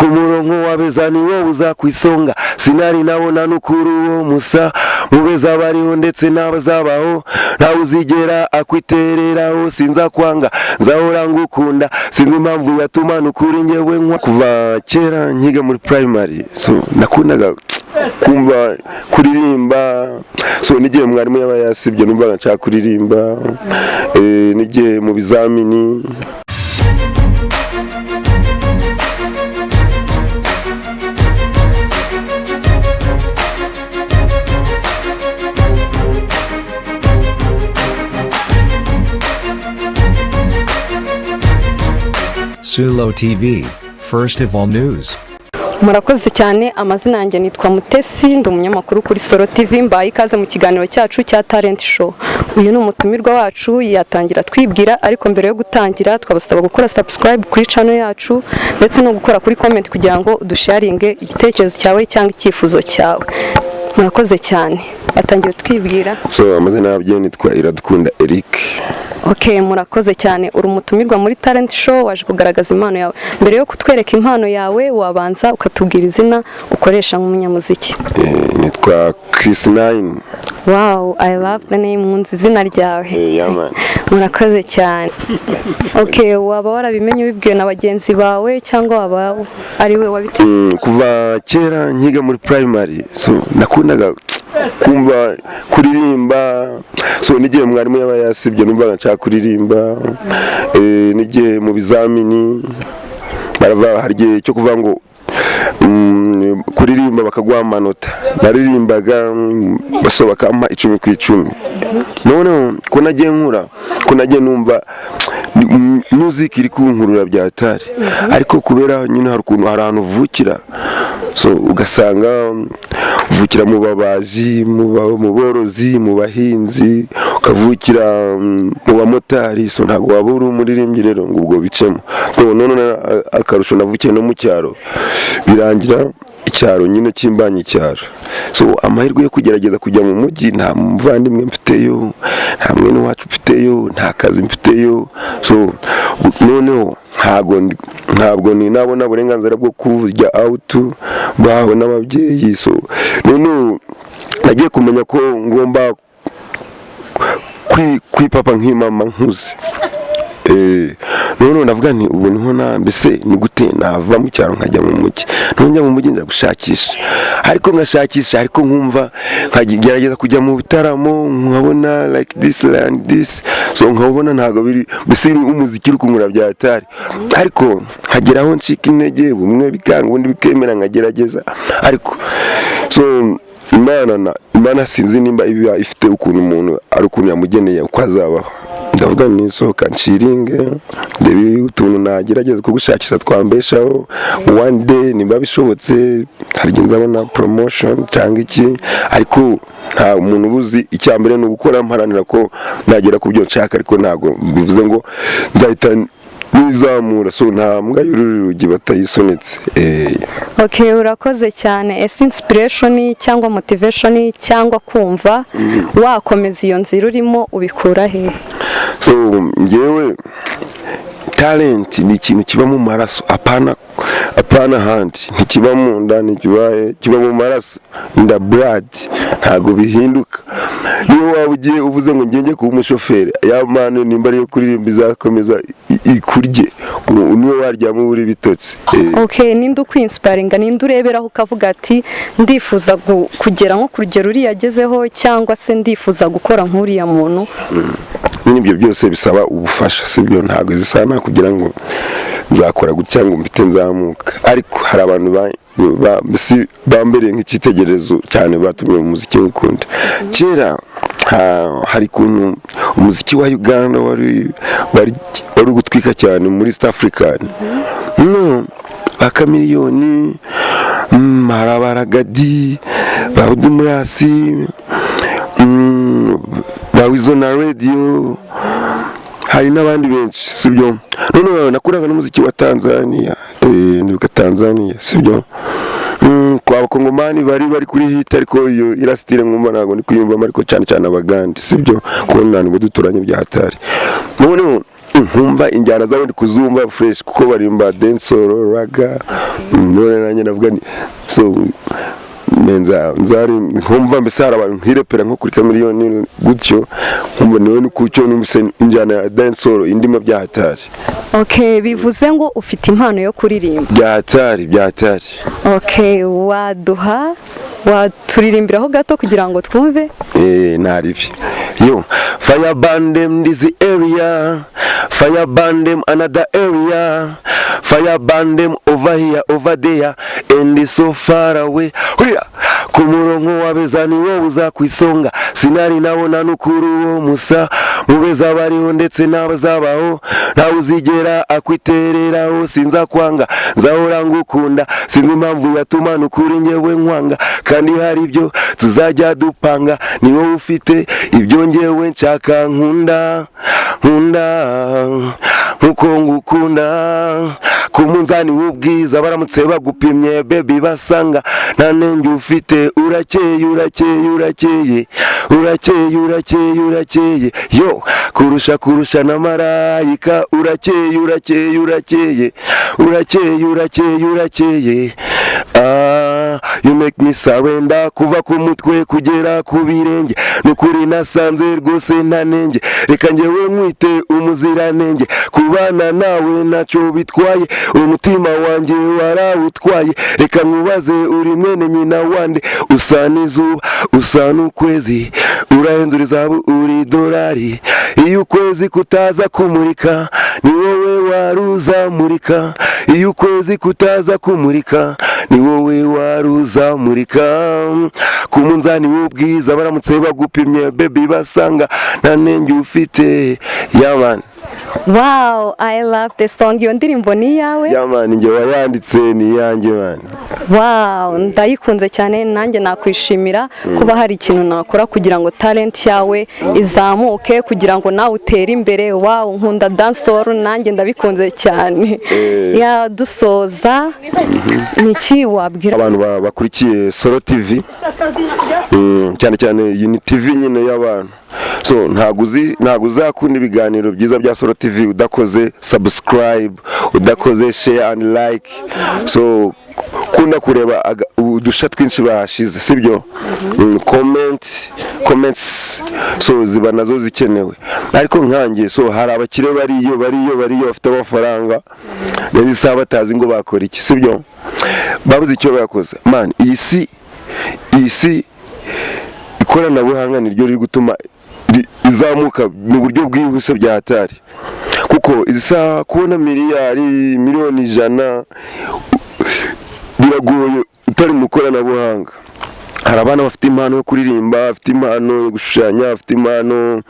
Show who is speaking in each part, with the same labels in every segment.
Speaker 1: ku murongo wabezani wowe uzakwisonga sinari nabona n'ukuri uwo musa mubeza bariho ndetse n'abazabaho ntawe uzigera akwitereraho sinza kwanga nzahora ngukunda sinzi impamvu yatuma n'ukuri njyewe nkwa kuva kera nkiga muri primary so nakundaga kumva kuririmba so nigiye mwarimu yaba yasibye numva nshaka kuririmba nigiye mu bizamini
Speaker 2: Sulo TV, first of all news.
Speaker 3: Murakoze cyane, amazina yanjye nitwa Mutesi, ndi umunyamakuru kuri Solo TV, mbaye ikaze mu kiganiro cyacu cya Talent Show. Uyu ni umutumirwa wacu, yatangira twibwira, ariko mbere yo gutangira twabasaba gukora subscribe kuri channel yacu ndetse no gukora kuri comment kugira ngo udusharinge igitekerezo cyawe cyangwa icyifuzo cyawe. Murakoze cyane, batangira twibwira.
Speaker 1: So amazina yabyo nitwa Iradukunda Eric.
Speaker 3: Okay, murakoze cyane, uri umutumirwa muri Talent Show, waje kugaragaza impano yawe. Mbere yo kutwereka impano yawe, wabanza ukatubwira izina ukoresha nk'umunyamuziki.
Speaker 1: Nitwa Chris 9.
Speaker 3: Wow, I love the name, nkunze izina ryawe.
Speaker 1: Yeah man.
Speaker 3: Murakoze cyane. Okay, waba warabimenye wibwiwe na bagenzi bawe cyangwa waba ari we wabitekereje?
Speaker 1: Kuva kera nkiga muri primary so nakundaga kumva kuririmba so nigiye mwarimu yaba yasibye numva nshaka kuririmba nigiye mu bizamini barava harye cyo kuvuga ngo kuririmba bakaguha amanota naririmbaga basohoka ampa 10 ku 10 none ko nagiye nkura ko nagiye numva music iri kunkurura byatari ariko kubera nyine hari ukuntu hari ahantu uvukira so ugasanga uvukira mu babaji mu borozi mu bahinzi ukavukira mu bamotari so ntabwo waba uri umuririmbyi rero ngo ubwo bicemo none akarusho navukiye no mu cyaro birangira icyaro nyine kimbanye icyaro so amahirwe yo kugerageza kujya mu mujyi nta muvandimwe mfiteyo nta mwene wacu mfiteyo nta kazi mfiteyo so noneho ntabwo ni nabona uburenganzira bwo kujya out baho n'ababyeyi so noneho nagiye kumenya ko ngomba kwipapa nk'imama nkuze none ndavuga nti ubu niho mbese ni gute nava mu cyaro nkajya mu mujyi none mu mujyi njya gushakisha ariko nkashakisha ariko nkumva nkagerageza kujya mu bitaramo nkabona like this land this so nkabona ntago biri mbese umuziki uri kunkura byatari ariko nkageraho ncika intege bumwe bikanga ubundi bikemera nkagerageza ariko so imana sinzi nimba iba ifite ukuntu umuntu ari ukuntu yamugeneye uko azabaho ndavuga ni sohoka nshiringe ndebe utuntu nagerageza kugushakisha twambeshaho one day nimba bishobotse hari nzabona promotion cyangwa iki ariko nta umuntu ubuzi icyambere no gukora mparanira ko nagera ku byo nshaka ariko ntago bivuze ngo nzahita nizamura so nta mbwa y'urugi batayisonetse
Speaker 3: Okay, urakoze cyane. Ese inspiration cyangwa motivation cyangwa kumva wakomeza iyo nzira urimo ubikura he?
Speaker 1: So ngewe talent ni ikintu kiba mu maraso apana handi ntikiba mu ndani kiba mu maraso in the blood ntago bihinduka iyo waba ugiye uvuze ngo ngenge kuba umushoferi ya mane nimba ari kuririmba izakomeza ikurye niwe waryama uri bitotse
Speaker 3: Okay, ninde ukwinspiringa ninde ureberaho ukavuga ati ndifuza kugera nko kurugero uri yagezeho cyangwa se ndifuza gukora nk'uriya muntu
Speaker 1: n'ibyo byose bisaba ubufasha sibyo ntago zisana kugira ngo nzakora gutya ngo mbite nzamuka ariko hari abantu bambereye nk'ikitegerezo cyane batumye mu muziki w'ukunda kera hari kuntu umuziki wa Uganda wari gutwika cyane muri East Africa akamiliyoni marabaragadi bahudumurasi bawizona radio hari n'abandi benshi sibyo none nakuraga n'umuziki wa Tanzania ndibuka Tanzania sibyo kwa bakongomani bari kuri hit ariko iyo irastire nkumva nago ndi kuyumva ariko cyane abagandi sibyo ko nani bo duturanye bya hatari none nkumva injyana zabo ndi kuzumva fresh kuko barimba dancehall raga none nanjye navuga ni so nzari nkumva mbese hari abantu nkirepera nko kuri kamiliyoni gutyo nkumva niwe ni kucyo numvise injyana ya dancehall indimo bya hatari.
Speaker 3: Okay, bivuze ngo ufite impano yo kuririmba.
Speaker 1: Bya hatari.
Speaker 3: Okay, waturirimbiraho gato kugira ngo twumve.
Speaker 1: Naribi. Yo, fire burn them this area, fire burn them another area, fire burn them over here, over there, and so far away. Huya, kumurongo wabezani wowe uzakwisonga, sinari nabona nukuru wo musa, mubeza bariho ndetse n'abazabaho, ntawe uzigera akwitereraho, sinza kwanga, nzahora ngukunda, sinzi impamvu yatuma nukuri njyewe nkwanga, kandi hari ibyo tuzajya dupanga, ni wowe ufite ibyo njyewe nshaka nkunda nkuko ngukunda, ku munzani w'ubwiza baramutse bagupimye baby basanga nta nenge ufite, urakeye yo kurusha na marayika, urakeye you make me surrender, kuva ku mutwe kugera ku birenge, nukuri nasanze rwose nta nenge, reka njyewe nkwite umuziranenge, kubana nawe ntacyo bitwaye, umutima wanjye warawutwaye, reka nkubaze uri mwene nyina wande, usa n'izuba usa n'ukwezi, urahindura izahabu uri dolari, iyo ukwezi kutaza kumurika ni wowe waruzamurika, iyo ukwezi kutaza kumurika ni wowe waruzamurika, ku munzani w'ubwiza baramutse bagupimye baby basanga nta nenge ufite. Yaman.
Speaker 3: Wow, I love the song. Iyo ndirimbo ni yawe?
Speaker 1: Yaman, njye wayanditse ni yanjye man.
Speaker 3: Wow, ndayikunze cyane, nanjye nakwishimira kuba hari ikintu nakora kugira ngo talent yawe izamuke, kugira ngo nawe utere imbere. Wow, nkunda dancehall, nanjye ndabikunze cyane. Ya dusoza niki wabwira
Speaker 1: abantu bakurikiye Solo TV, cyane iyi ni TV nyine y'abantu, so ntago uzakunda ibiganiro byiza bya Solo TV udakoze subscribe, udakoze share and like, so kunda kureba udusha twinshi bahashize sibyo, comments so ziba nazo zikenewe, ariko nkanjye so hari abakire bariyo bafite amafaranga nari saba batazi ngo bakora iki sibyo, babuze icyo bakoze man. Iyi si ikoranabuhanga niryo riri gutuma izamuka mu buryo bwihuse bya hatari, kuko isa kubona miliyoni 100 biragoye utari mu ikoranabuhanga. Hari abana bafite impano yo kuririmba, bafite impano yo gushushanya, bafite impano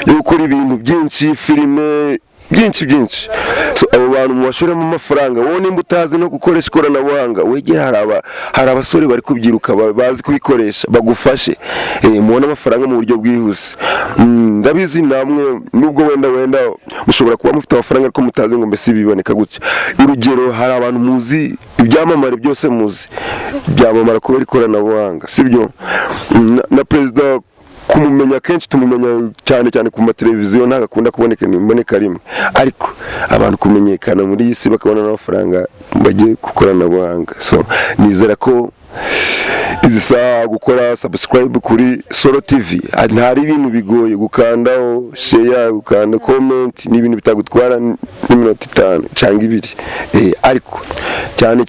Speaker 1: yo gukora ibintu byinshi, filime byinshi, so abo bantu mubashoramo amafaranga, wowe nimba utazi no gukoresha ikoranabuhanga wegera, hari abasore bari kubyiruka bazi kubikoresha bagufashe, mubona amafaranga mu buryo bwihuse. Ndabizi namwe nubwo wenda mushobora kuba mufite amafaranga ariko mutazi ngo mbese biboneka gutya. Urugero, hari abantu muzi ibyamamare byose muzi byamamara kubera ikoranabuhanga sibyo, na perezida kumumenya kenshi tumumenya cyane ku mateleviziyo, ntagakunda kuboneka rimwe, ariko abantu kumenyekana muri iyi si bakabona n'amafaranga bagiye gukoranabuhanga. So nizera ko izisa gukora subscribe kuri Solo TV ntari ibintu bigoye, gukandaho share, gukanda comment, ni ibintu bitagutwara n'iminota 5 cyangwa 2, ariko cyane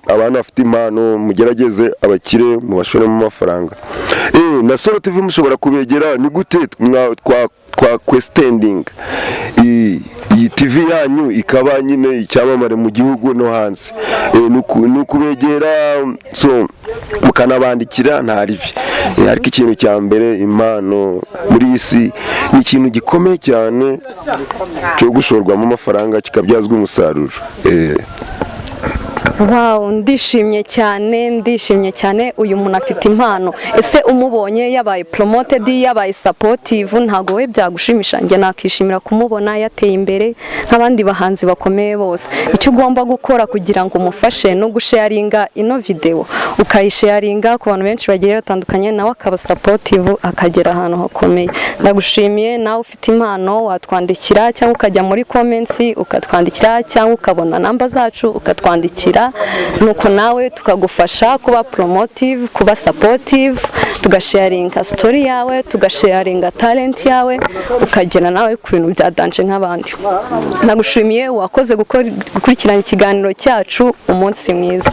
Speaker 1: abantu bafite impano mugerageze abakire mubashoremo amafaranga. Na Solo TV mushobora kubegera, ni gute twa questioning iyi TV yanyu ikaba nyine icyamamare mu gihugu no hanze, nukubegera so mukanabandikira ntaribi, ariko ikintu cya mbere impano muri isi ni ikintu gikomeye cyane cyo gushorwamo amafaranga kikabyazwa umusaruro.
Speaker 3: Wow, ndishimye cyane uyu muntu afite impano. Ese umubonye yabaye promoted, yabaye supportive, ntago we byagushimisha? Njye nakishimira kumubona yateye imbere nk'abandi bahanzi bakomeye bose. Icyo ugomba gukora kugira ngo umufashe no gusharinga ino video, ukayisharinga ku bantu benshi bagiye batandukanye, nawe akaba supportive akagera ahantu hakomeye. Ndagushimiye, nawe ufite impano watwandikira cyangwa ukajya muri comments ukatwandikira cyangwa ukabona namba zacu ukatwandikira, nuko nawe tukagufasha kuba promotive, kuba supportive, tugasharinga story yawe, tugasharinga talent yawe, ukagera nawe ku bintu bya danje nk'abandi. Nagushimiye, wakoze gukurikirana ikiganiro cyacu. Umunsi mwiza.